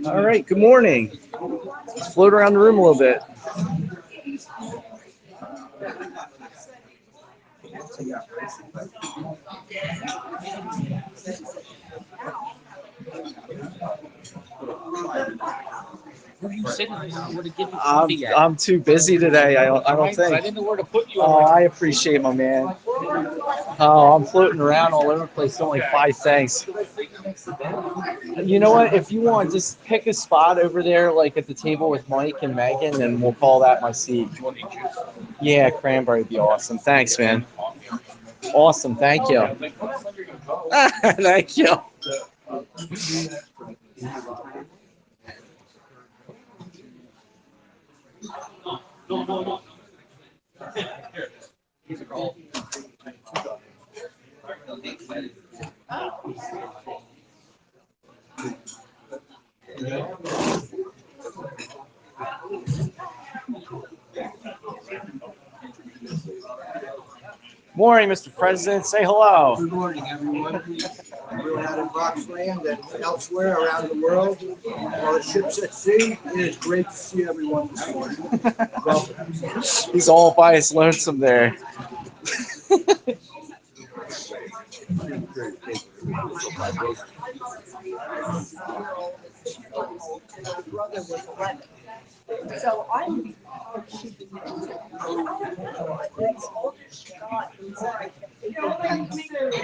All right, good morning. Let's float around the room a little bit. I'm too busy today. I don't think. I didn't know where to put you. Oh, I appreciate my man. Oh, I'm floating around all over the place. Only 5 things. You know what? If you want, just pick a spot over there, like at the table with Mike and Megan, and we'll call that my seat. Yeah, cranberry would be awesome. Thanks, man. Awesome. Thank you. Thank you. Morning, Mr. President. Say hello. Good morning, everyone. We're out in Roxland and elsewhere around the world. All the ships at sea. It is great to see everyone this morning. Welcome. He's all by his lonesome there. So I'm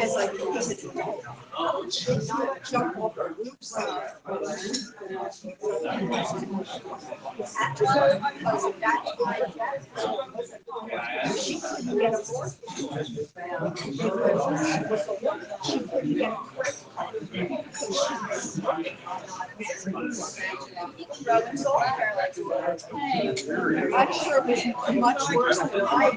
as like not jump over loops. She couldn't get a board. She couldn't get I'm sure it was much worse than I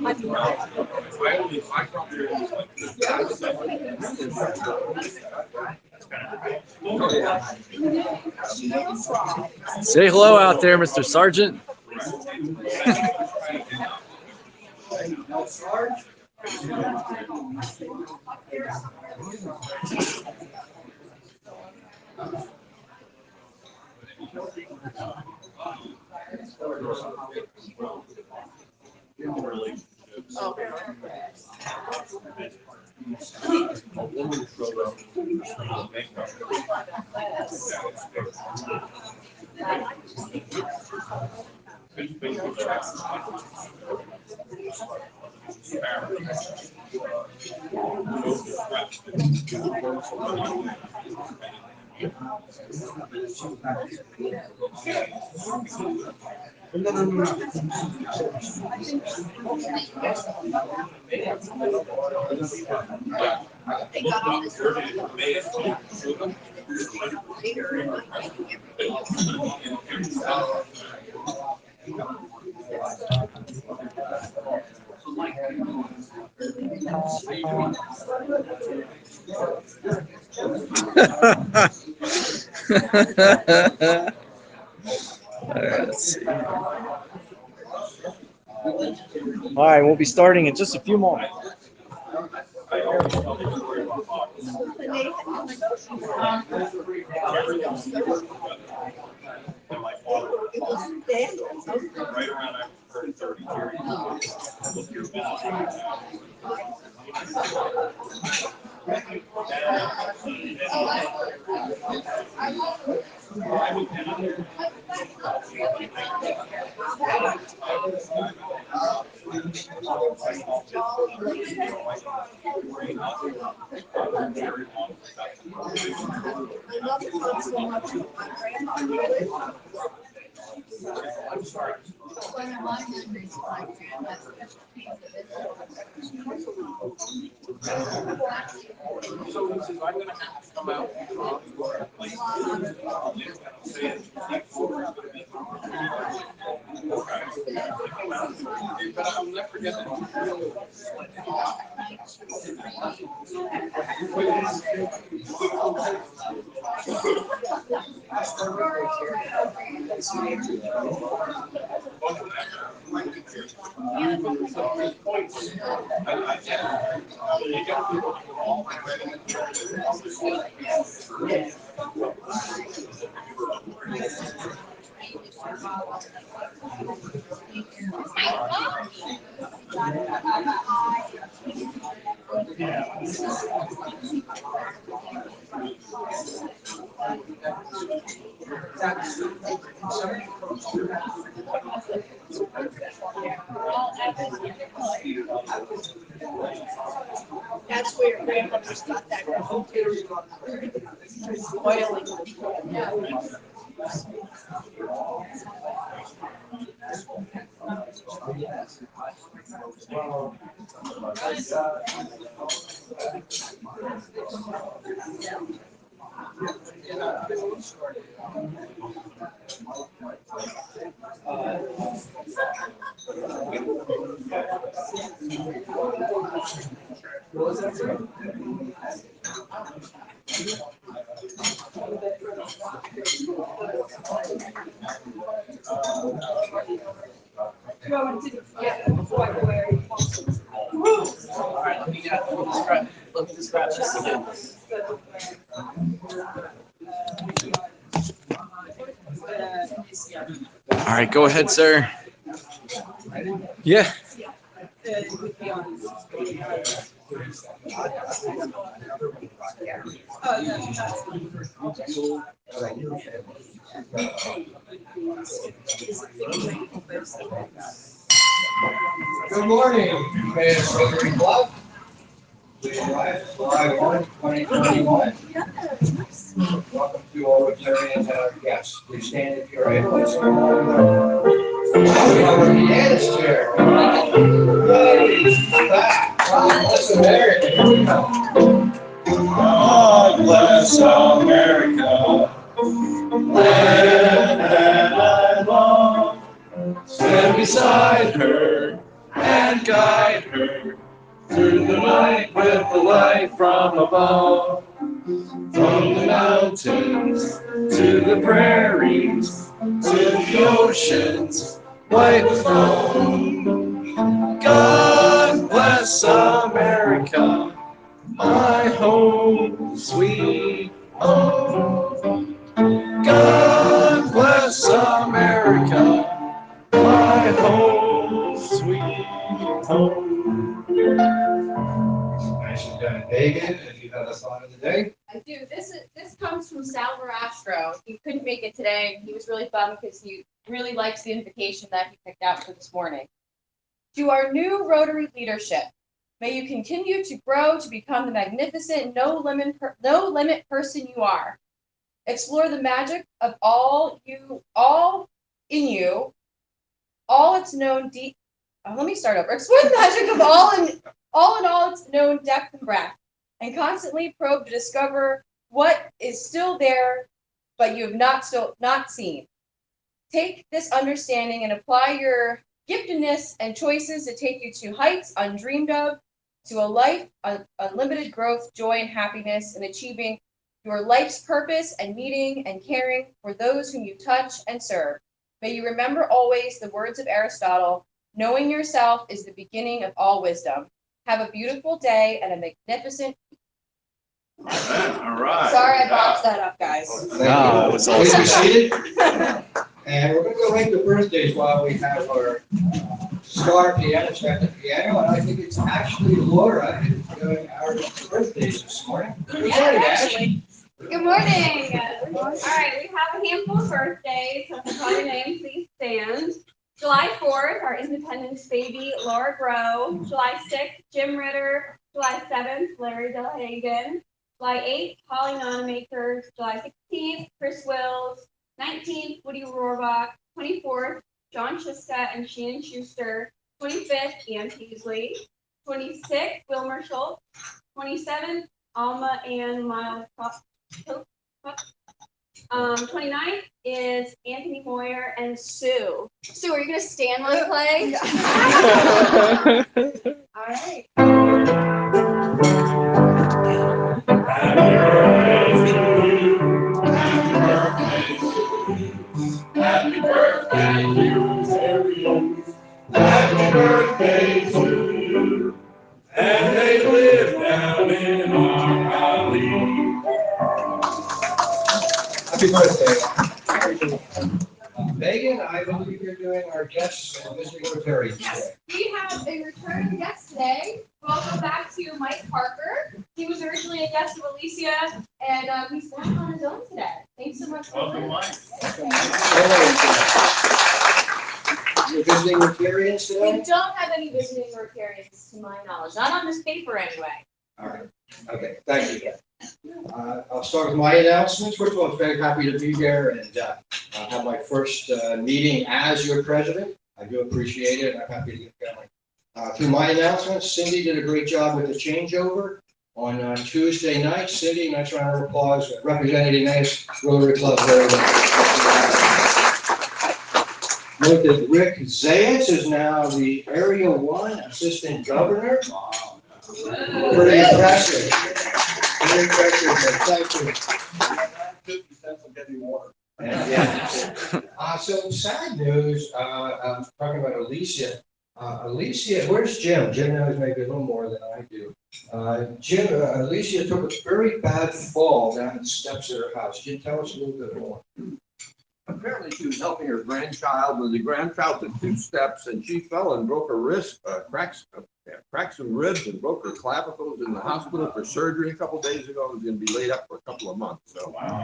Say hello out there, Mr. Sergeant. All right, let's see. All right, we'll be starting in just a few moments. That's where your grandmother's got that oily. Let me just grab this again. All right, go ahead, sir. Yeah. Good morning, Mayor's Rotary Club. We arrived July 1, 2021. Welcome to all Rotarians and our guests. Please stand if you're able. We have a dance chair. That's American. Here we go. God bless America, land that I love. Stand beside her and guide her through the night with the light from above. From the mountains to the prairies to the oceans white with foam. God bless America, my home, sweet home. God bless America, my home, sweet home. Nicely done, Megan. If you have a thought of the day. I do. This comes from Sal Verastro. He couldn't make it today. He was really bummed because he really likes the invitation that he picked out for this morning. To our new Rotary leadership, may you continue to grow to become the magnificent, no limit person you are. Explore the magic of all in you, all its known deep. Let me start over. Explore the magic of all its known depth and breadth, and constantly probe to discover what is still there, but you have not seen. Take this understanding and apply your giftedness and choices to take you to heights undreamed of, to a life of unlimited growth, joy, and happiness in achieving your life's purpose and meeting and caring for those whom you touch and serve. May you remember always the words of Aristotle, knowing yourself is the beginning of all wisdom. Have a beautiful day and a magnificent. All right. Sorry I botched that up, guys. No, it was Please awesome. be seated. And we're going to go right to birthdays while we have our star pianist at the piano. And I think it's actually Laura doing our birthdays this morning. Good morning, Ash. Good morning. All right, we have a handful of birthdays. So if you call your name, please stand. July 4th, our Independence baby, Laura Grow. July 6th, Jim Ritter. July 7th, Larry Delhagen. July 8th, Holly Nonamaker. July 16th, Chris Wills. 19th, Woody Rohrbach. 24th, John Chiska and Shannon Schuster. 25th, Ann Peasley. 26th, Wilmer Schultz. 27th, Alma and Miles 29th is Anthony Moyer and Sue. Sue, are you going to stand while I play? All right. Happy birthday to you. Happy birthday to you. Happy living in our alley. Happy birthday. Megan, I believe you're doing our guests and visiting Rotarians Yes, today. we have a returning guest today. Welcome back to Mike Parker. He was originally a guest of Alicia, and he's back on his own today. Thanks so much for Welcome, joining. Mike. You're visiting Rotarians We today? don't have any visiting Rotarians to my knowledge, not on this paper anyway. All right, okay, thank you. I'll start with my announcements. First of all, I'm very happy to be here and have my first meeting as your president. I do appreciate it. I'm happy to get going. Through my announcements, Cindy did a great job with the changeover on Tuesday night. Cindy, nice round of applause, represented a nice Rotary Club very well. Note that Rick Zayas is now the Area 1 Assistant Governor. Pretty impressive. Very impressive. Thank you. 50 cents on getting water. Yeah. So sad news, I'm talking about Alicia. Alicia, where's Jim? Jim knows maybe a little more than I do. Alicia took a very bad fall down the steps of her house. Can you tell us a little bit more? Apparently she was helping her grandchild with the grandchild to 2 steps and she fell and broke her wrist, cracked some ribs and broke her clavicles in the hospital for surgery a couple days ago. It was going to be laid up for a couple of months. So Wow.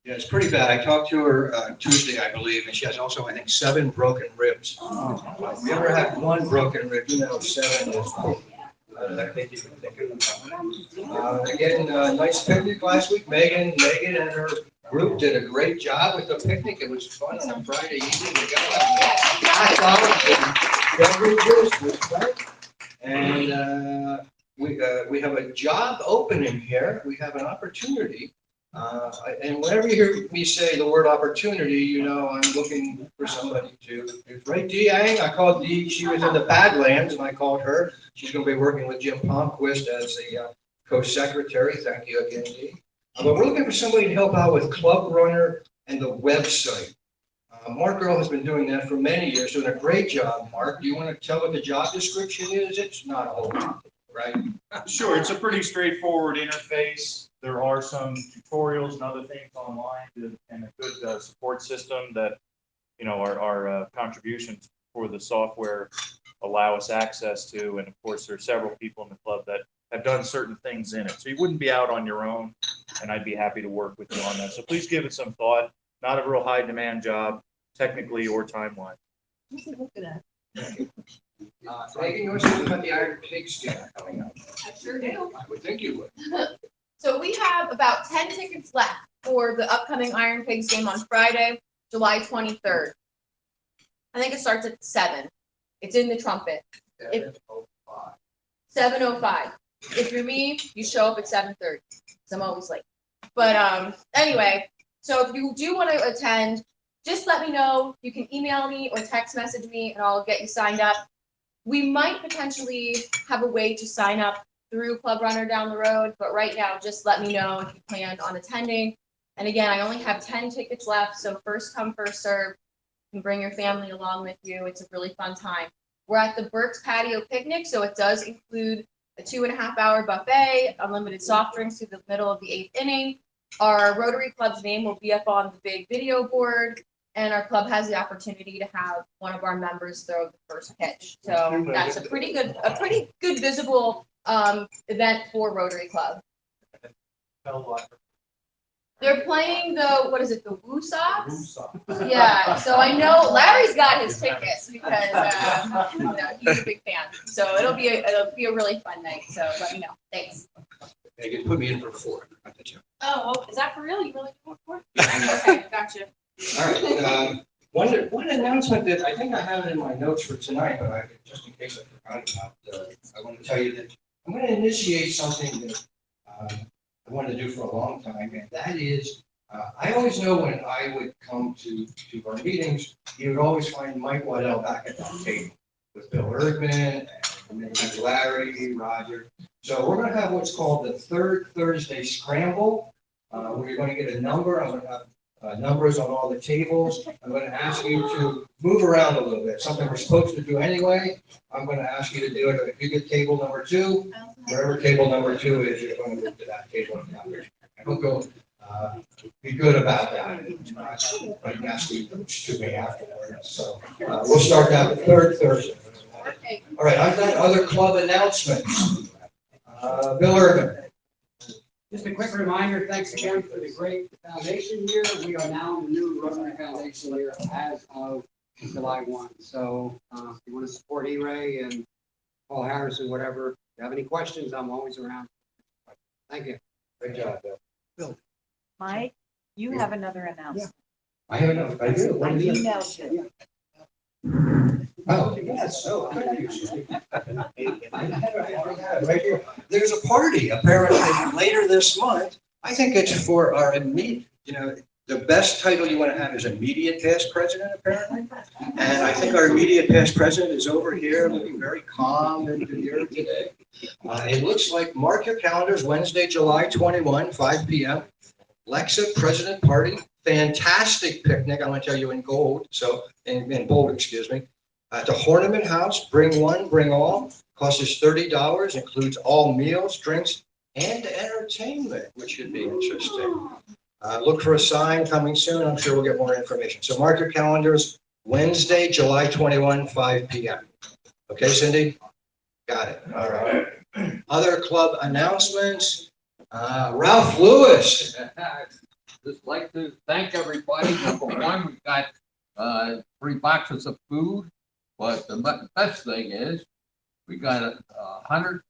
Yeah, it's pretty bad. I talked to her Tuesday, I believe, and she has also, I think, 7 broken ribs. If you ever had 1 broken rib, you know 7 is. I think you can think of it. Again, nice picnic last week. Megan and her group did a great job with the picnic. It was fun on a Friday evening. We got hot dogs and beverages. It was fun. And we have a job opening here. We have an opportunity. And whenever you hear me say the word opportunity, you know I'm looking for somebody to. Right, Dee Yang? I called Dee. She was in the Badlands, and I called her. She's going to be working with Jim Palmquist as the co-secretary. Thank you again, Dee. But we're looking for somebody to help out with Club Runner and the website. Mark Earl has been doing that for many years, doing a great job. Mark, do you want to tell what the job description is? It's not a whole lot, right? Sure, it's a pretty straightforward interface. There are some tutorials and other things online and a good support system that, you know, our contributions for the software allow us access to. And of course, there are several people in the club that have done certain things in it. So you wouldn't be out on your own, and I'd be happy to work with you on that. So please give it some thought. Not a real high demand job, technically or time-wise. Megan, you want to talk about the Iron Pig Scanner coming up? I sure do. I would think you would. So we have about 10 tickets left for the upcoming Iron Pigs game on Friday, July 23rd. I think it starts at 7. It's in the Trumpet. 7:05. If you're me, you show up at 7:30, because I'm always late. But anyway, so if you do want to attend, just let me know. You can email me or text message me, and I'll get you signed up. We might potentially have a way to sign up through Club Runner down the road, but right now, just let me know if you plan on attending. And again, I only have 10 tickets left, so first come, first serve. You can bring your family along with you. It's a really fun time. We're at the Burke's Patio Picnic, so it does include a 2.5-hour buffet, unlimited soft drinks through the middle of the 8th inning. Our Rotary Club's name will be up on the big video board, and our club has the opportunity to have one of our members throw the first pitch. So that's a pretty good visible event for Rotary Club. They're playing the, what is it, the Woo Sox? Yeah, so I know Larry's got his tickets because you know, he's a big fan. So it'll be a really fun night. So let me know. Thanks. Megan, put me in for 4. Oh, well, is that for real? You really want for? Okay, gotcha. All right. One announcement that I think I have it in my notes for tonight, but just in case I forgot about, I want to tell you that I'm going to initiate something that I wanted to do for a long time, and that is, I always know when I would come to our meetings, you would always find Mike Waddell back at that table with Bill Erdman and Larry, Roger. So we're going to have what's called the Third Thursday Scramble, where you're going to get a number. I'm going to have numbers on all the tables. I'm going to ask you to move around a little bit, something we're supposed to do anyway. I'm going to ask you to do it. If you get table number 2, wherever table number 2 is, you're going to move to that table. I hope you'll be good about that. Like nasty to me afterwards. So we'll start that the third Thursday. All right, I've got other club announcements. Bill Urban. Just a quick reminder, thanks again for the great foundation year. We are now in the new Rotary Foundation year as of July 1. So if you want to support E-Ray and Paul Harris or whatever, if you have any questions, I'm always around. Thank you. Great job, Bill. Mike, you have another announcement. I have enough. I do. I emailed you. Oh, yes. Oh, thank you. Right here. There's a party apparently later this month. I think it's for our immediate, the best title you want to have is immediate past president, apparently. And I think our immediate past president is over here looking very calm and demure today. It looks like, mark your calendars, Wednesday, July 21, 5 p.m. Lexa President Party. Fantastic picnic, I want to tell you, in bold, excuse me. At the Horniman House, bring one, bring all. Cost us $30, includes all meals, drinks, and entertainment, which should be interesting. Look for a sign coming soon. I'm sure we'll get more information. So mark your calendars, Wednesday, July 21, 5 p.m. Okay, Cindy? Got it. All right. Other club announcements. Ralph Lewis. Just like to thank everybody. Number one, we've got 3 boxes of food, but the best thing is we got $112.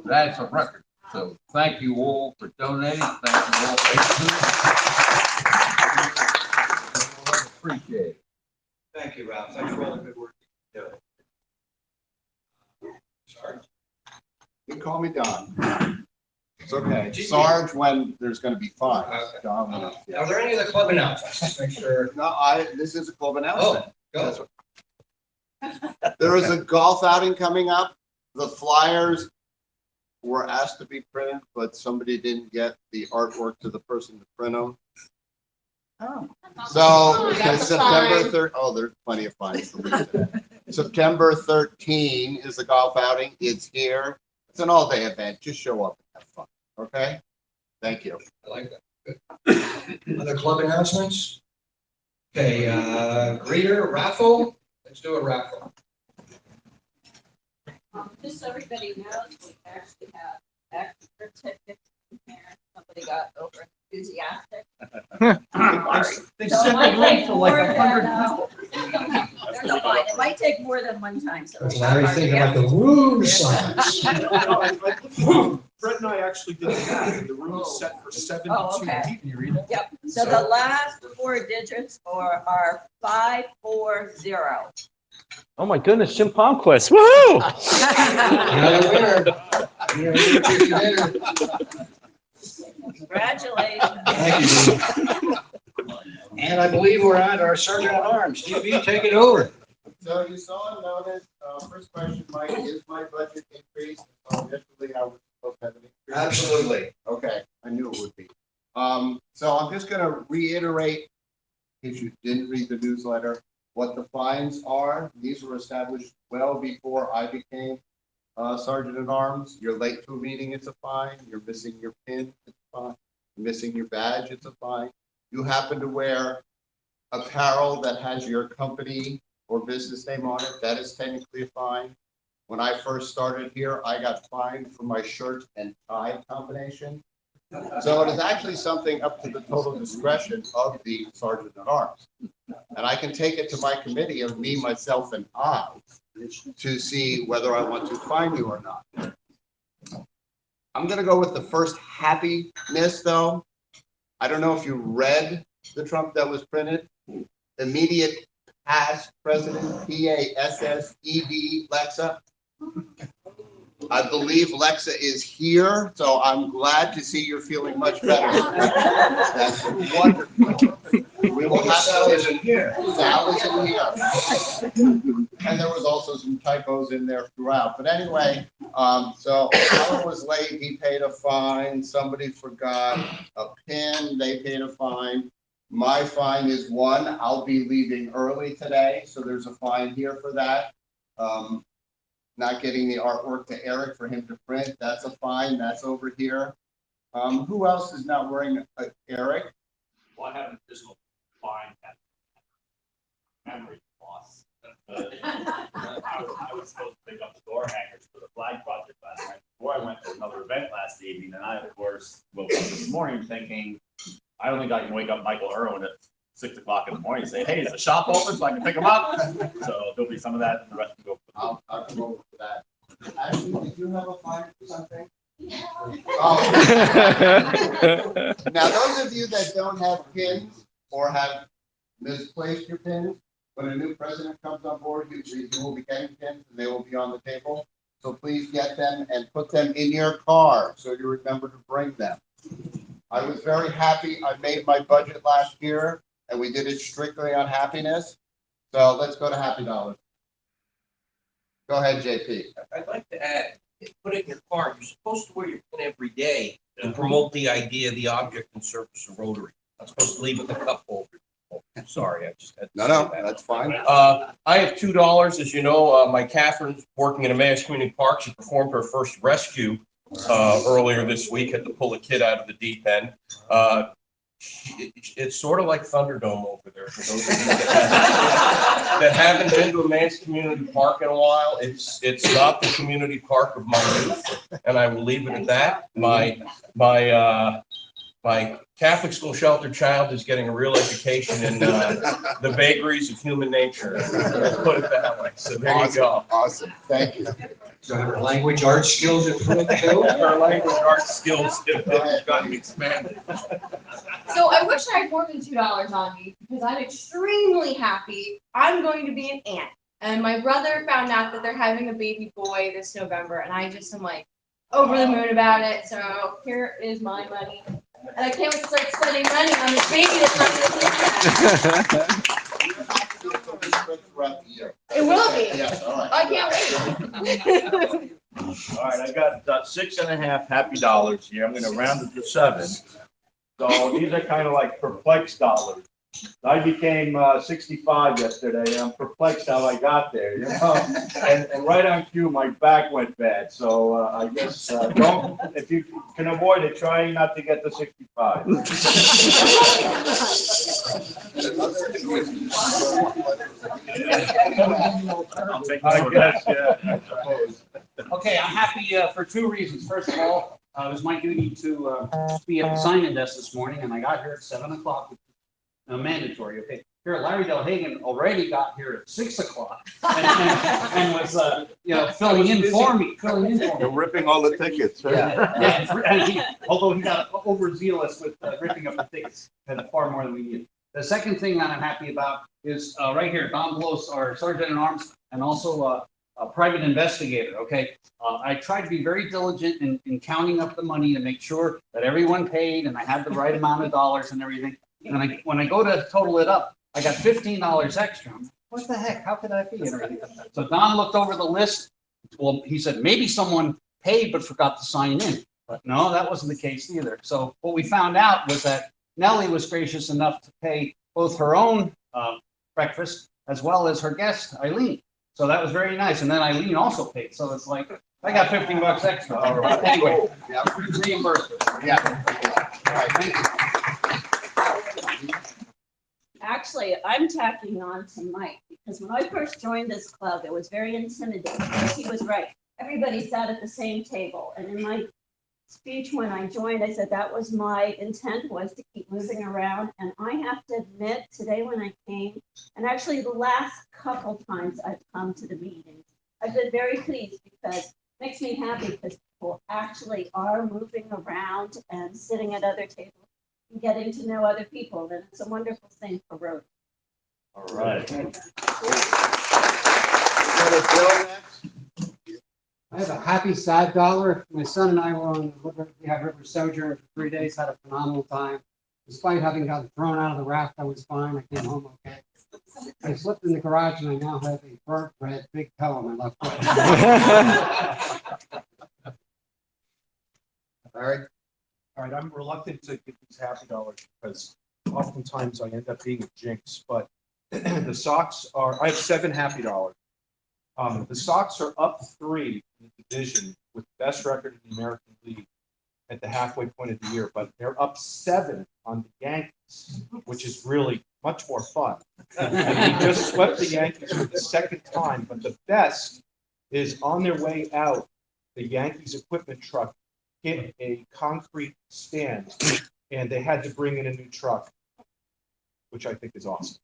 That's a record. So thank you all for donating. Thank you all for appreciate it. Thank you, Ralph. Thanks for all the good work you do. Sorry. You can call me Don. It's okay. Sarge, when there's going to be fun. Don, when it's- Are there any other club announcements? Just make sure. No, this is a club announcement. Go. There is a golf outing coming up. The flyers were asked to be printed, but somebody didn't get the artwork to the person to print them. Oh. So September 3rd. Oh, there's plenty of fines for me. September 13 is the golf outing. It's here. It's an all-day event. Just show up and have fun. Okay? Thank you. I like that. Good. Other club announcements? Okay, greeter, raffle. Let's do a raffle. Just so everybody knows, we actually have extra tickets in here. Somebody got over enthusiastic. They So it sent might the link take to like more 100 than, people. There's a line. It might take more than one time, so. That's Larry thinking about the room size. Fred and I actually did that. The room is set for 72 Oh, okay. people. Can you read it? Yep, so the last 4 digits are 540. Oh my goodness, Jim Palmquist. Woohoo! Another winner. Congratulations. Thank you. And I believe we're at our Sergeant at Arms. DB, take it over. So you saw and noticed, first question, Mike, is my budget increased? Initially, I was supposed to have an increase. Absolutely. Okay, I knew it would be. So I'm just gonna reiterate, if you didn't read the newsletter, what the fines are. These were established well before I became Sergeant at Arms. You're late to a meeting, it's a fine. You're missing your pin, it's a fine. You're missing your badge, it's a fine. You happen to wear apparel that has your company or business name on it, that is technically a fine. When I first started here, I got fined for my shirt and tie combination. So it is actually something up to the total discretion of the Sergeant at Arms. And I can take it to my committee of me, myself, and I to see whether I want to fine you or not. I'm going to go with the first happiness, though. I don't know if you read the Trump that was printed. Immediate past president, PASSED, Lexa. I believe Lexa is here, so I'm glad to see you're feeling much better. That's wonderful. We will have Sal isn't here. Sal is in here. And there was also some typos in there throughout. But anyway, So Alan was late, he paid a fine, somebody forgot a pin, they paid a fine. My fine is 1, I'll be leaving early today, so there's a fine here for that. Not getting the artwork to Eric for him to print, that's a fine, that's over here. Who else is not wearing Eric? Well, I have a physical fine at memory loss. I was supposed to pick up the door hangers for the flag project last night before I went to another event last evening, and I, of course, woke up this morning thinking, I don't think I can wake up Michael Irwin at 6 o'clock in the morning and say, hey, is the shop open so I can pick them up? So there'll be some of that, and the rest will go. I'll come over for that. Ashley, did you have a fine for something? Oh. Now, those of you that don't have pins or have misplaced your pins, when a new president comes on board, you will be getting pins and they will be on the table. So please get them and put them in your car so you remember to bring them. I was very happy. I made my budget last year and we did it strictly on happiness. So let's go to Happy Dollars. Go ahead, JP. I'd like to add, put it in your car, you're supposed to wear your pin every day to promote the idea of the object and surface of Rotary. I'm supposed to leave with the cup holder. Oh, sorry, I just had to say that. That's fine. I have $2, as you know, my Catherine's working in Emmaus Community Park. She performed her first rescue earlier this week, had to pull a kid out of the deep end. It's sort of like Thunderdome over there for those of you that haven't been to Emmaus Community Park in a while. It's not the community park of my youth, and I will leave it at that. My Catholic school sheltered child is getting a real education in the vagaries of human nature. Let's put it that way. So there you go. Awesome. Thank you. So her language arts skills improved too? Her language arts skills have gotten expanded. So I wish I had more than $2 on me because I'm extremely happy. I'm going to be an aunt. And my brother found out that they're having a baby boy this November, and I just am like over the moon about it. So here is my money. And I can't wait to start spending money on this baby that's not going to It will be. Yes, all right. I can't wait. All right, I got 6.5 Happy Dollars here. I'm going to round it to 7. So these are kind of like perplexed dollars. I became 65 yesterday. I'm perplexed how I got there, you know. And right on cue, my back went bad. So I guess don't, if you can avoid it, try not to get to 65. I guess, yeah, I suppose. Okay, I'm happy for 2 reasons. First of all, it was my duty to be at the sign-in desk this morning, and I got here at 7 o'clock. Mandatory, okay. Here, Larry Del Hagen already got here at 6 o'clock and was, filling in for me. You're ripping all the tickets, right? Yeah, and although he got overzealous with ripping up the tickets, had far more than we needed. The second thing that I'm happy about is right here, Don Blows, our Sergeant at Arms, and also a private investigator, okay? I tried to be very diligent in counting up the money to make sure that everyone paid and I had the right amount of dollars and everything. And when I go to total it up, I got $15 extra. I'm like, what the heck? How could that be? And everything. So Don looked over the list. Well, he said, maybe someone paid but forgot to sign in. But no, that wasn't the case either. So what we found out was that Nellie was gracious enough to pay both her own breakfast as well as her guest, Eileen. So that was very nice. And then Eileen also paid. So it's like, I got $15 extra. All right. Anyway, reimbursed. Yeah. All right, thank you. Actually, I'm tacking on to Mike, because when I first joined this club, it was very intimidating. He was right. Everybody sat at the same table. And in my speech when I joined, I said that was my intent, was to keep moving around. And I have to admit, today when I came, and actually the last couple times I've come to the meetings, I've been very pleased because it makes me happy because people actually are moving around and sitting at other tables. Getting to know other people, and it's a wonderful thing for Rotary. All right. I have a happy, sad dollar. My son and I were on we had river sojourn for 3 days, had a phenomenal time. Despite having gotten thrown out of the raft, I was fine. I came home okay. I slipped in the garage and I now have a burnt red big toe on my left foot. Eric? All right, I'm reluctant to get these happy dollars because oftentimes I end up being a jinx, but the Sox are, I have 7 happy dollars. The Sox are up 3 in the division with the best record in the American League at the halfway point of the year, but they're up 7 on the Yankees, which is really much more fun. And we just swept the Yankees for the 2nd time, but the best is on their way out, the Yankees equipment truck hit a concrete stand and they had to bring in a new truck, which I think is awesome.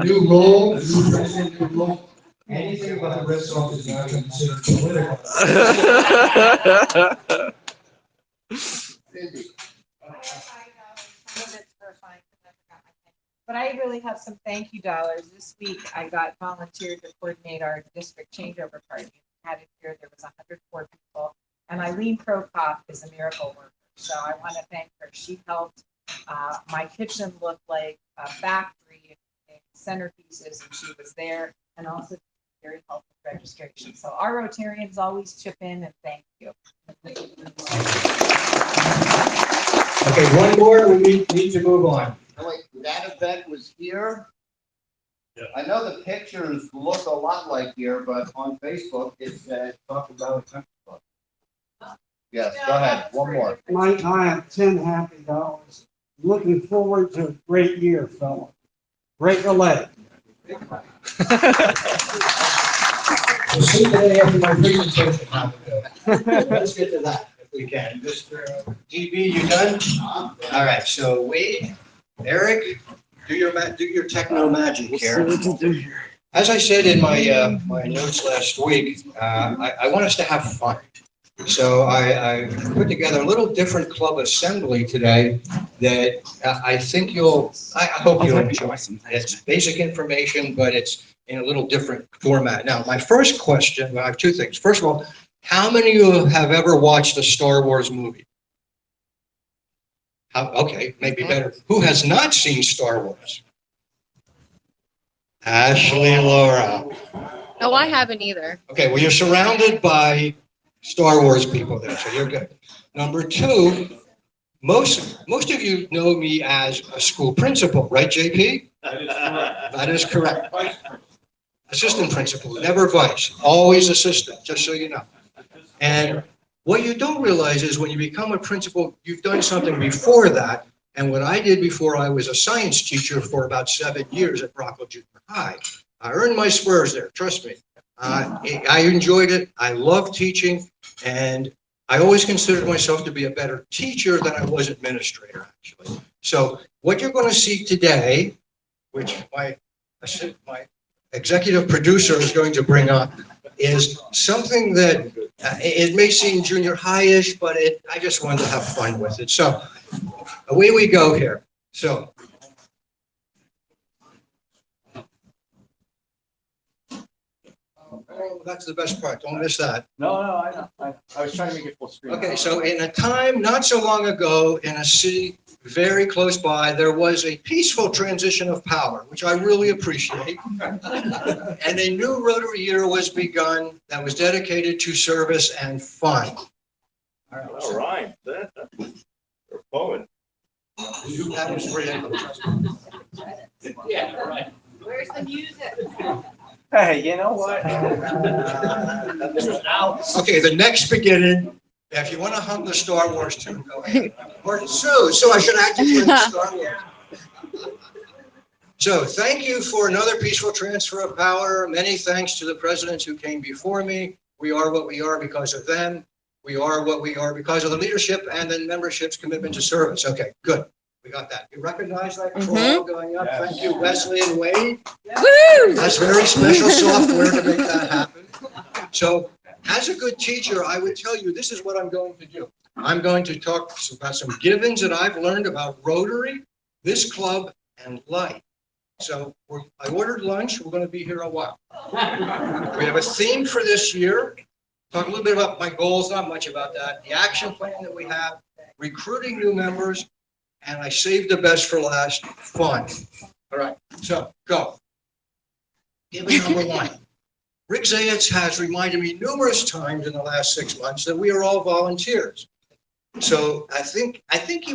New role, new president, new role. Anything about the Red Sox is now considered political. Cindy? But I really have some thank you dollars. This week, I got volunteered to coordinate our district changeover party. Had it here, there was 104 people, and Eileen Prokop is a miracle worker. So I want to thank her. She helped my kitchen look like a factory in centerpieces, and she was there, and also very helpful registration. So our Rotarians always chip in, and thank you. Okay, one more, we need to move on. Oh, wait, that event was here? Yeah. I know the pictures look a lot like here, but on Facebook, it said, talk about a country club. Yes, go ahead, one more. Mike, I have 10 happy dollars. Looking forward to a great year, fella. Break a leg. We'll see today after my presentation how to do. Let's get to that if we can. Mr. DB, you done? All right, so Wade, Eric, do your techno magic here. As I said in my my notes last week, I want us to have fun. So I put together a little different club assembly today that I think I hope you'll enjoy. It's basic information, but it's in a little different format. Now, my first question, well, I have 2 things. First of all, how many of you have ever watched a Star Wars movie? Okay, maybe better. Who has not seen Star Wars? Ashley, Laura. No, I haven't either. Okay, well, you're surrounded by Star Wars people there, so you're good. Number 2, most of you know me as a school principal, right, JP? That is correct. Assistant principal, never vice, always assistant, just so you know. And what you don't realize is when you become a principal, you've done something before that. And what I did before, I was a science teacher for about 7 years at Brockwell Junior High. I earned my spurs there, trust me. I enjoyed it. I love teaching. And I always considered myself to be a better teacher than I was administrator, actually. So what you're going to see today, which my executive producer is going to bring up, is something that it may seem junior high-ish, but I just wanted to have fun with it. So away we go here. So. Oh, that's the best part. Don't miss that. No, I know. I was trying to make it full screen. Okay, so in a time not so long ago, in a city very close by, there was a peaceful transition of power, which I really appreciate. And a new Rotary year was begun that was dedicated to service and fun. All right, you're a poet. That was great. Yeah, right. Where's the music? Hey, you know what? Okay, the next beginning, if you want to hum the Star Wars tune, go ahead. Or so I should actually play the Star Wars. So thank you for another peaceful transfer of power. Many thanks to the presidents who came before me. We are what we are because of them. We are what we are because of the leadership and the membership's commitment to service. Okay, good. We got that. You recognize that crawl going up? Thank you, Wesley and Wade. Woo! That's very special software to make that happen. So as a good teacher, I would tell you, this is what I'm going to do. I'm going to talk about some givens that I've learned about Rotary, this club, and life. So I ordered lunch. We're going to be here a while. We have a theme for this year. Talk a little bit about my goals, not much about that. The action plan that we have, recruiting new members, And I saved the best for last, fun. All right, so go. Given number one. Rick Zayats has reminded me numerous times in the last 6 months that we are all volunteers. So I think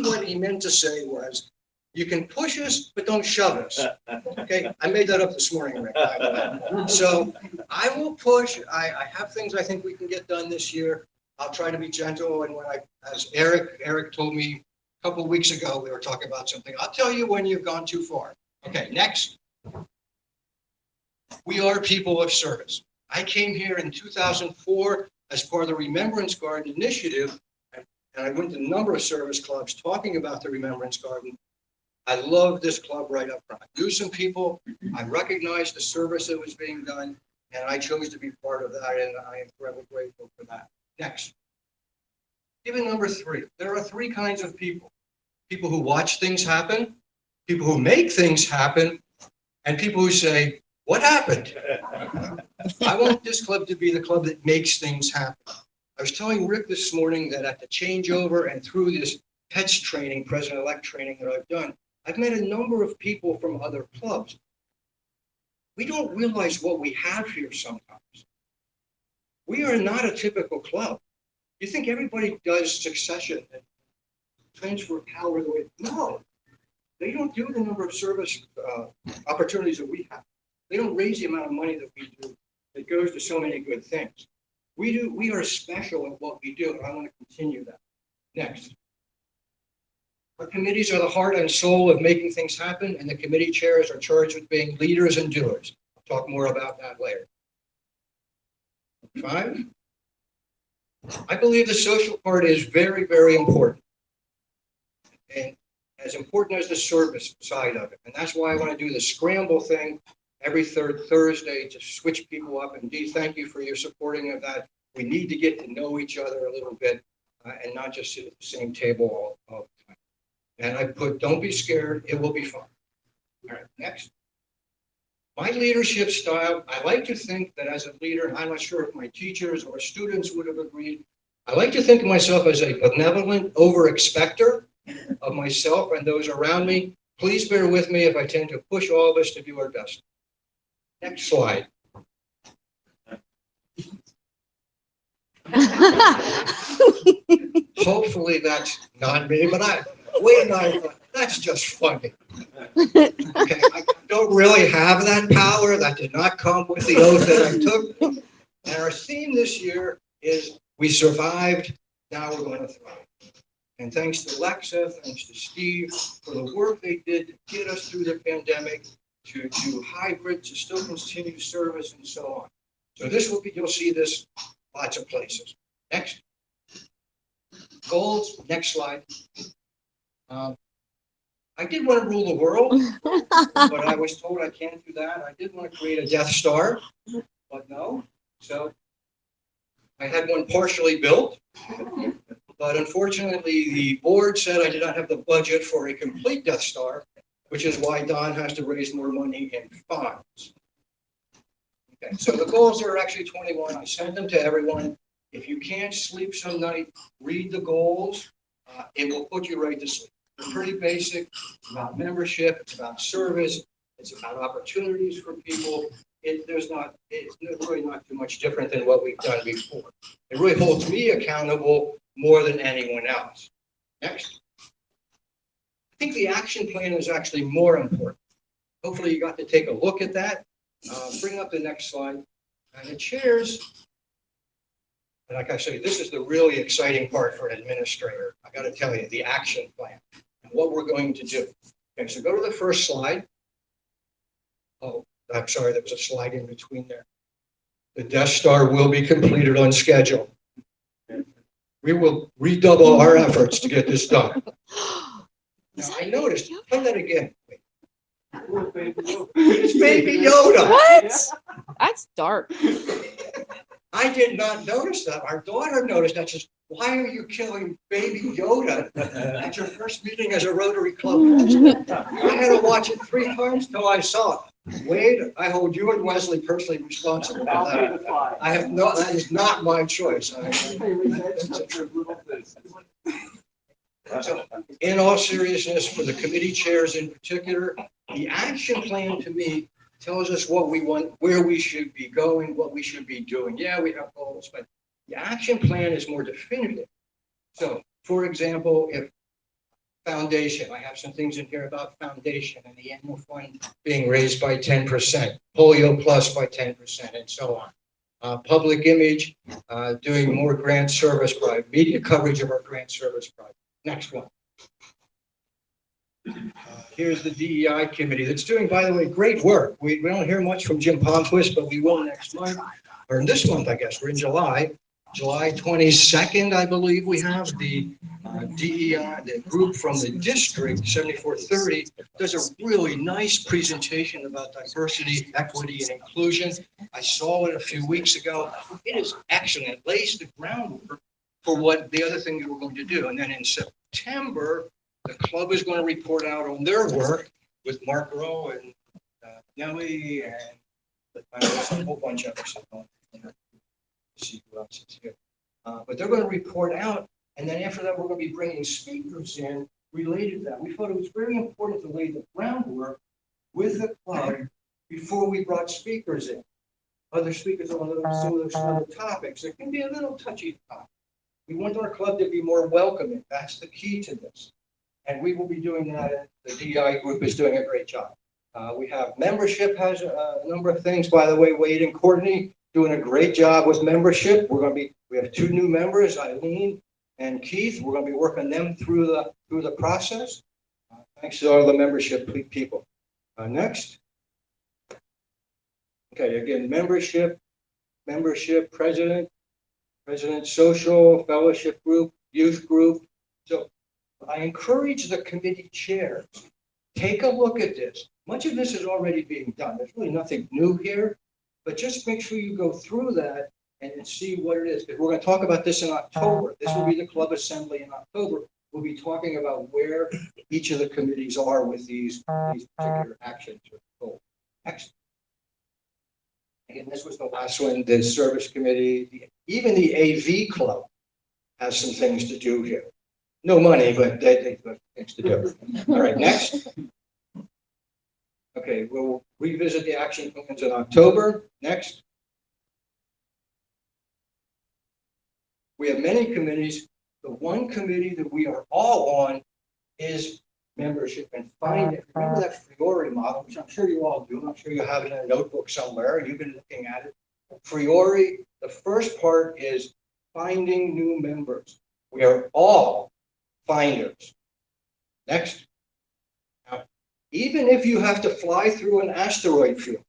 what he meant to say was, you can push us, but don't shove us. Okay, I made that up this morning, Rick. So I will push. I have things I think we can get done this year. I'll try to be gentle. And as Eric told me a couple of weeks ago, we were talking about something. I'll tell you when you've gone too far. Okay, next. We are people of service. I came here in 2004 as part of the Remembrance Garden Initiative, and I went to a number of service clubs talking about the Remembrance Garden. I love this club right up front. I knew some people, I recognized the service that was being done, and I chose to be part of that, and I am forever grateful for that. Next. Given number three, there are three kinds of people. People who watch things happen, people who make things happen, and people who say, what happened? I want this club to be the club that makes things happen. I was telling Rick this morning that at the changeover and through this PETS training, President-elect training that I've done, I've met a number of people from other clubs. We don't realize what we have here sometimes. We are not a typical club. You think everybody does succession and transfer power the way, no. They don't do the number of service opportunities that we have. They don't raise the amount of money that we do. It goes to so many good things. We are special at what we do, and I want to continue that. Next. Our committees are the heart and soul of making things happen, and the committee chairs are charged with being leaders and doers. I'll talk more about that later. 5. I believe the social part is very, very important, and as important as the service side of it. And that's why I want to do the scramble thing every third Thursday to switch people up. And Dee, thank you for your supporting of that. We need to get to know each other a little bit and not just sit at the same table all the time. And I put, don't be scared, it will be fun. All right, next. My leadership style, I like to think that as a leader, and I'm not sure if my teachers or students would have agreed, I like to think of myself as a benevolent over-expector of myself and those around me. Please bear with me if I tend to push all of us to do our best. Next slide. Hopefully that's not me, but that's just funny. Okay, I don't really have that power. That did not come with the oath that I took. And our theme this year is we survived, now we're going to thrive. And thanks to Lexa, thanks to Steve for the work they did to get us through the pandemic, to hybrid, to still continue service and so on. So this will be, you'll see this lots of places. Next. Goals, next slide. I did want to rule the world, but I was told I can't do that. I did want to create a Death Star, but no. So I had one partially built, but unfortunately the board said I did not have the budget for a complete Death Star, which is why Don has to raise more money in funds. Okay, so the goals are actually 21. I sent them to everyone. If you can't sleep some night, read the goals. It will put you right to sleep. They're pretty basic. It's about membership. It's about service. It's about opportunities for people. It's really not too much different than what we've done before. It really holds me accountable more than anyone else. Next. I think the action plan is actually more important. Hopefully you got to take a look at that. Bring up the next slide. And the chairs, and like I say, this is the really exciting part for an administrator. I got to tell you, the action plan and what we're going to do. Okay, so go to the first slide. Oh, I'm sorry, there was a slide in between there. The Death Star will be completed on schedule. We will redouble our efforts to get this done. Now, I noticed, tell that again. It's Baby Yoda. What? That's dark. I did not notice that. Our daughter noticed that. Says, why are you killing Baby Yoda at your first meeting as a Rotary Club president? I had to watch it 3 times till I saw it. Wade, I hold you and Wesley personally responsible for that. I have that is not my choice. So, in all seriousness, for the committee chairs in particular, the action plan to me tells us what we want, where we should be going, what we should be doing. Yeah, we have goals, but the action plan is more definitive. So, for example, if foundation, I have some things in here about foundation and the annual fund being raised by 10%, polio plus by 10%, and so on. Public image, doing more grant service project, media coverage of our grant service project. Next one. Here's the DEI committee that's doing, by the way, great work. We don't hear much from Jim Palmquist, but we will next month, or in this month, I guess. We're in July. July 22nd, I believe we have the DEI, the group from the district, 7430, does a really nice presentation about diversity, equity, and inclusion. I saw it a few weeks ago. It is excellent. It lays the groundwork for what the other thing we're going to do. And then in September, the club is going to report out on their work with Mark Rowe and Nellie and a whole bunch of us. See who else is here. But they're going to report out, and then after that, we're going to be bringing speakers in related to that. We thought it was very important to lay the groundwork with the club before we brought speakers in. Other speakers on some other topics. It can be a little touchy topic. We want our club to be more welcoming. That's the key to this. And we will be doing that. The DEI group is doing a great job. We have membership has a number of things. By the way, Wade and Courtney doing a great job with membership. We have 2 new members, Eileen and Keith. We're going to be working them through the process. Thanks to all the membership people. Next. Okay, again, membership, president, social, fellowship group, youth group. So I encourage the committee chairs, take a look at this. Much of this is already being done. There's really nothing new here, but just make sure you go through that and see what it is. Because we're going to talk about this in October. This will be the club assembly in October. We'll be talking about where each of the committees are with these particular actions or goals. Next. Again, this was the last one, the service committee, even the AV club has some things to do here. No money, but they have things to do. All right, next. Okay, we'll revisit the action plans in October. Next. We have many committees. The one committee that we are all on is membership and find it. Remember that Fiore model, which I'm sure you all do. I'm sure you have it in a notebook somewhere. You've been looking at it. Fiore, the first part is finding new members. We are all finders. Next. Now, even if you have to fly through an asteroid field,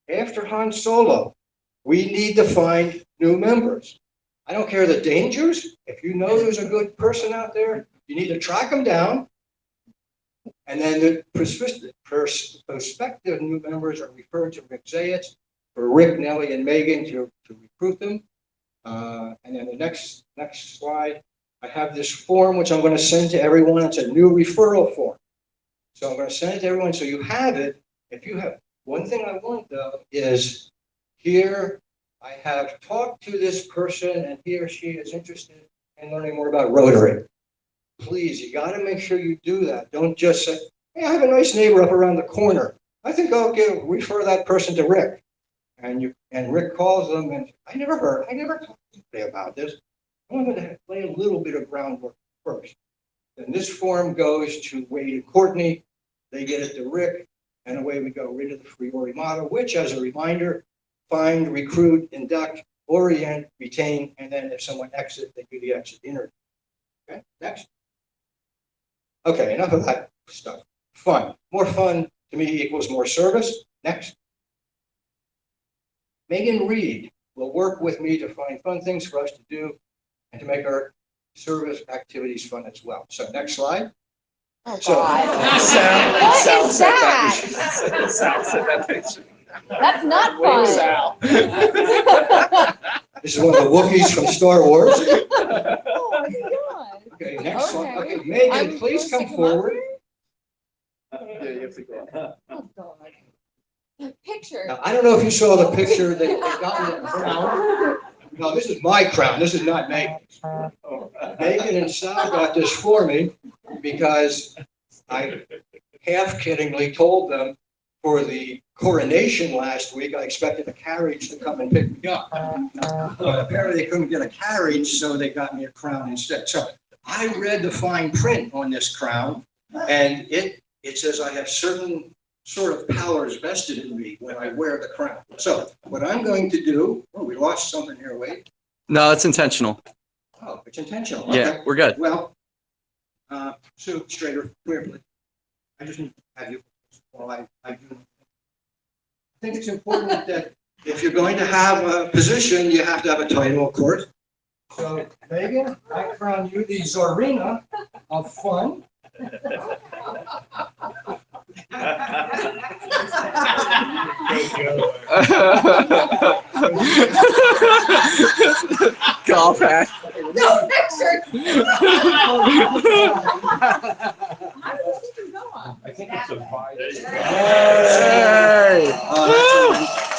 after Han Solo, we need to find new members. I don't care the dangers. If you know there's a good person out there, you need to track them down. And then the prospective new members are referred to Rick Zayats, for Rick, Nellie, and Megan to recruit them. And then the next slide, I have this form which I'm going to send to everyone. It's a new referral form. So I'm going to send it to everyone so you have it. If you have one thing I want though is here I have talked to this person and he or she is interested in learning more about Rotary. Please, you got to make sure you do that. Don't just say, hey, I have a nice neighbor up around the corner. I think I'll refer that person to Rick. And Rick calls them and I never talked to anybody about this. I'm going to lay a little bit of groundwork first. Then this form goes to Wade and Courtney. They get it to Rick, and away we go into the Fiore model, which, as a reminder, find, recruit, induct, orient, retain, and then if someone exits, they do the exit interview. Okay, next. Okay, enough of that stuff. Fun. More fun to me equals more service. Next. Megan Reed will work with me to find fun things for us to do and to make our service activities fun as well. So next slide. Oh, so, God. What is that? Sal said that picture. That's not fun. Sal. This is one of the Wookiees from Star Wars. Oh my God. Okay, next slide. Okay, Megan, please come forward. Yeah, you have to go up. Oh, God. Picture. Now, I don't know if you saw the picture that got in the crowd. No, this is my crown. This is not Megan's. Megan and Sal got this for me because I half kiddingly told them for the coronation last week, I expected a carriage to come and pick me up. But apparently they couldn't get a carriage, so they got me a crown instead. So I read the fine print on this crown, and it says I have certain sort of powers vested in me when I wear the crown. So what I'm going to do, oh, we lost something here, wait. No, it's intentional. Oh, it's intentional. Yeah, Okay. we're good. Well, Sue, straighter, clearly. I just need to have you, well, I do. I think it's important that if you're going to have a position, you have to have a title, of course. So, Megan, I crown you the Czarina of Fun. Golf hat. No, picture. I think it's a five. Hey.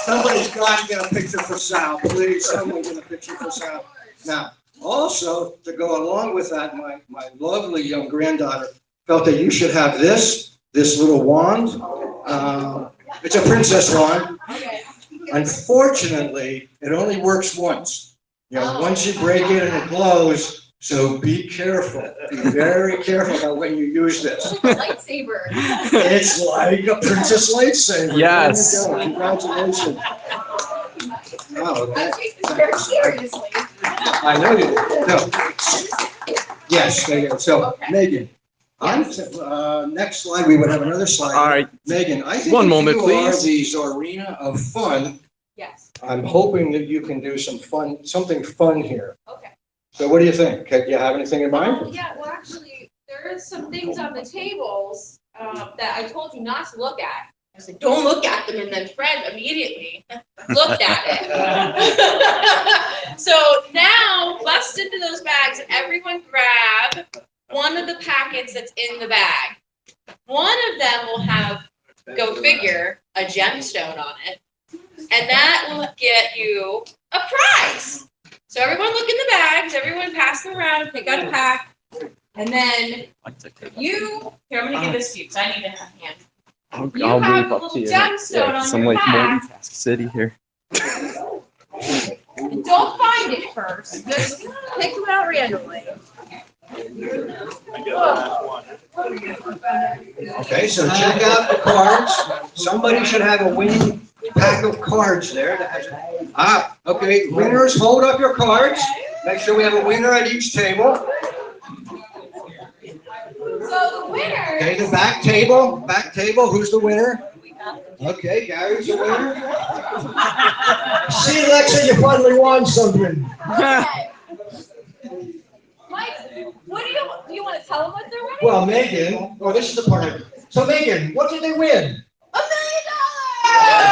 Somebody's got to get a picture for Sal, please. Someone get a picture for Sal. Now, also, to go along with that, my lovely young granddaughter felt that you should have this little wand. It's a princess wand. Unfortunately, it only works once. You know, once you break it and it glows, so be careful. Be very careful about when you use this. Lightsaber. It's like a princess lightsaber. Yes. There you go. Congratulations. Oh, I take this very seriously. I know you do. No. Yes, Megan. So, Okay. Megan, next slide, we would have another slide. All right. Megan, I think One if moment, you are please. the Czarina of Fun, Yes, I'm hoping that you can do something fun here. okay. So what do you think? Okay, do you have anything in mind? Yeah, well, actually, there is some things on the tables that I told you not to look at. I said, don't look at them, and then Fred immediately looked at it. So now, bust into those bags, and everyone grab one of the packets that's in the bag. One of them will have, go figure, a gemstone on it, and that will get you a prize. So everyone look in the bags, everyone pass them around, pick out a pack, and then you, here, I'm gonna give this to you, because I need to have a hand. You I'll have move a up to little you. gemstone Yeah, on I'm your like pack. multitask city here. And don't find it first, just pick them out randomly. Okay, so check out the cards. Somebody should have a winning pack of cards there. That has, okay, winners, hold up your cards. Make sure we have a winner at each table. So the winner. Okay, the back table, who's the winner? Okay, Gary's the winner. See, Lexa, you finally won something. Okay. Mike, what do you want to tell them what they're winning? Well, Megan, this is the part. So Megan, what did they win? $1 million!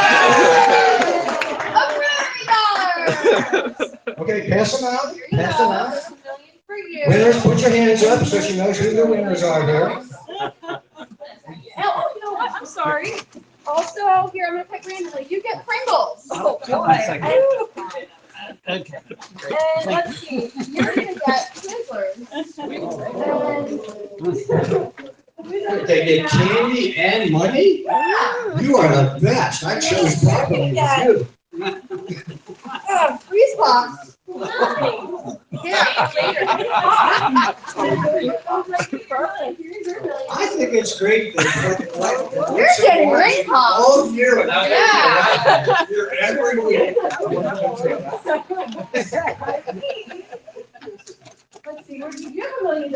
$1 million! Okay, pass them out, Here you pass them go. out. There's $1 million for you. Winners, put your hands up so she knows who the winners are here. Oh, you know what? I'm sorry. Also, here, I'm gonna pick randomly. You get Pringles. Oh, boy. Okay. And let's see, you're gonna get Twizzlers. They get candy and money? You are the best. I chose properly with you. Freeze box. Nice. Yeah, later. I think it's great that You're getting ring pop. all year without. Yeah. You're every week. Let's see, you have $1 million,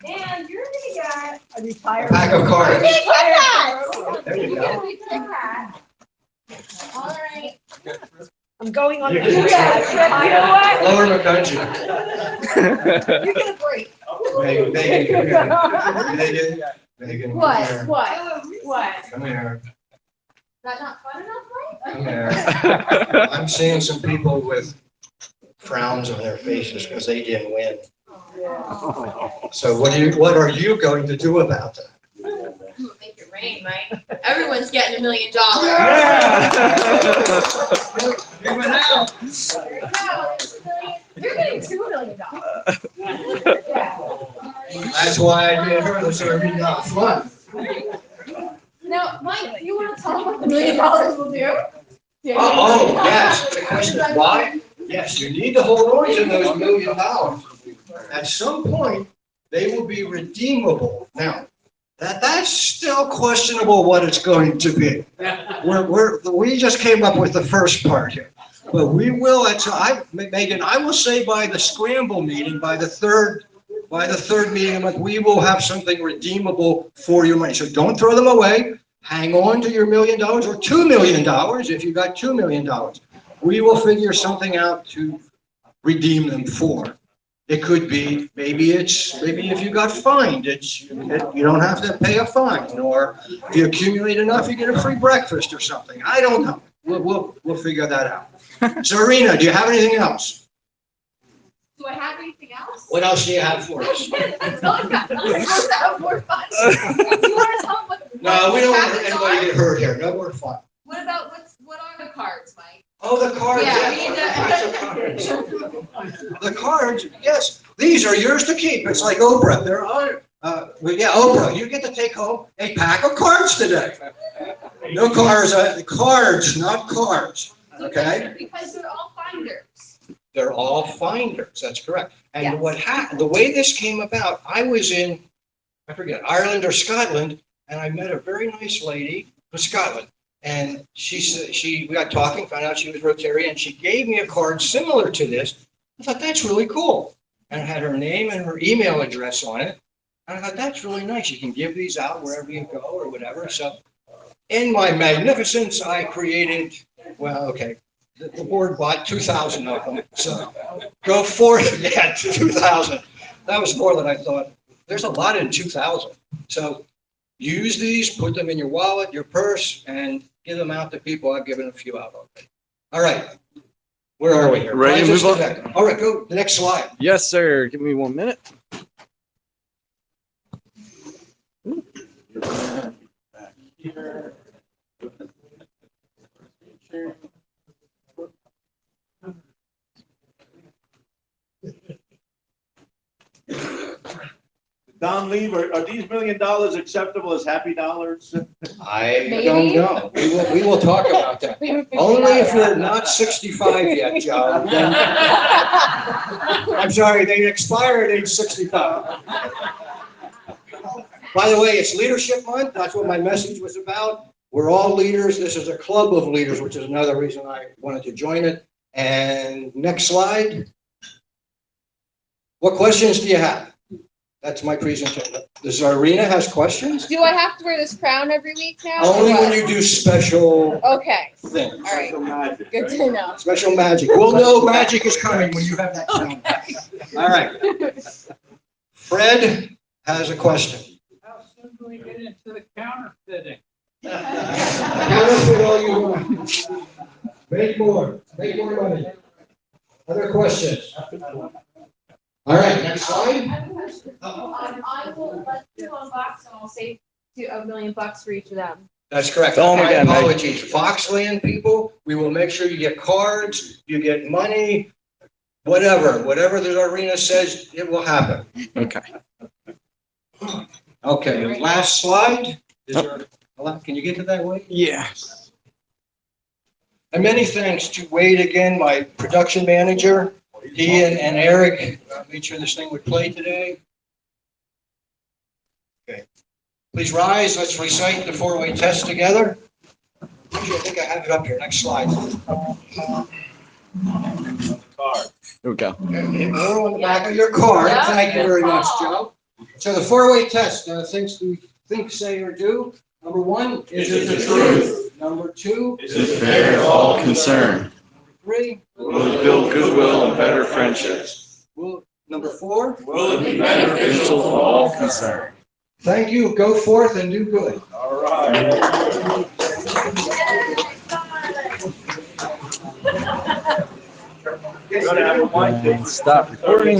and you're gonna get A retired. Pack of cards. Big cat. There you go. Big cat. All right. I'm going on. You a can- cruise. You know what? Lower the dungeon. You're gonna break. Megan, come here. Megan, come What? here. What? Come here. Is that not fun enough, right? Come here. I'm seeing some people with frowns on their faces because they didn't win. So what are you going to do about that? Make it rain. name, right? Everyone's getting $1 million. Even now. You're getting $2 million. That's why I made her the $30 fund. Now, Mike, you want to tell them what the $1 million will do? Oh, yes. The question is why? Yes, you need to hold on to those $1 million. At some point, they will be redeemable. Now, that's still questionable what it's going to be. We just came up with the first part here. But we will, Megan, I will say by the scramble meeting, by the third meeting of the month, we will have something redeemable for your money. So don't throw them away. Hang on to your $1 million or $2 million if you got $2 million. We will figure something out to redeem them for. It could be, maybe if you got fined, you don't have to pay a fine, or if you accumulate enough, you get a free breakfast or something. I don't know. We'll figure that out. Zarina, do you have anything else? Do I have anything else? What else do you have for us? That's all I got. I'm supposed to have more fun. Do you want to tell them what? No, we don't want what anybody to are? get hurt here. No more fun. What about what are the cards, Mike? Oh, the cards. Yeah, Yes. The cards, yes. These are yours to keep. It's like Oprah. They're on. Oprah, you get to take home a pack of cards today. No cards, cards, not cards. Okay? Because they're all finders. They're all finders. That's correct. And Yes. what happened, the way this came about, I was in, I forget, Ireland or Scotland, and I met a very nice lady from Scotland. And she said, we got talking, found out she was Rotarian, and she gave me a card similar to this. I thought, that's really cool. And it had her name and her email address on it. And I thought, that's really nice. You can give these out wherever you go or whatever. So in my magnificence, I created, the board bought 2,000 of them. So go forth, 2,000. That was more than I thought. There's a lot in 2,000. So use these, put them in your wallet, your purse, and give them out to people. I've given a few out already. All right. Where are we here? Ready to move on? All right, go the next slide. Yes, sir. Give me 1 minute. Back here. Don Lee, are these $1 million acceptable as happy dollars? I Maybe. don't know. We will talk about that. Only if you're not 65 yet, Joe. I'm sorry, they expire at age 65. By the way, it's Leadership Month. That's what my message was about. We're all leaders. This is a club of leaders, which is another reason I wanted to join it. And next slide. What questions do you have? That's my presentation. The Czarina has questions? Do I have to wear this crown every week now? Only or when what? you do special Okay. things. All right. Good to know. Special magic. We'll know magic is coming when you have that sound. All right. Fred has a question. How soon do we get into the counterfeiting? Counterfeit all you want. Make more money. Other questions? All right, next slide. I will let you unbox and I'll save you $1 million for each of them. That's correct. Tell 'em My again, Meg. apologies. Foxland people, we will make sure you get cards, you get money, whatever the arena says, it will happen. Okay. Okay, last slide. Can you get to that, Wade? Yeah. And many thanks to Wade again, my production manager. He and Eric made sure this thing would play today. Okay. Please rise. Let's recite the four-way test together. Actually, I think I have it up here. Next slide. Here we go. We're on the back of your card. Thank you very much, Joe. So the four-way test, things we think, say, or do. Number one, is it the truth? Number two, Is it fair to all concerned? Number three, Will it build goodwill and better friendships? number four. Will it be beneficial to all concerned? Thank you. Go forth and do good. All right. Stop recording.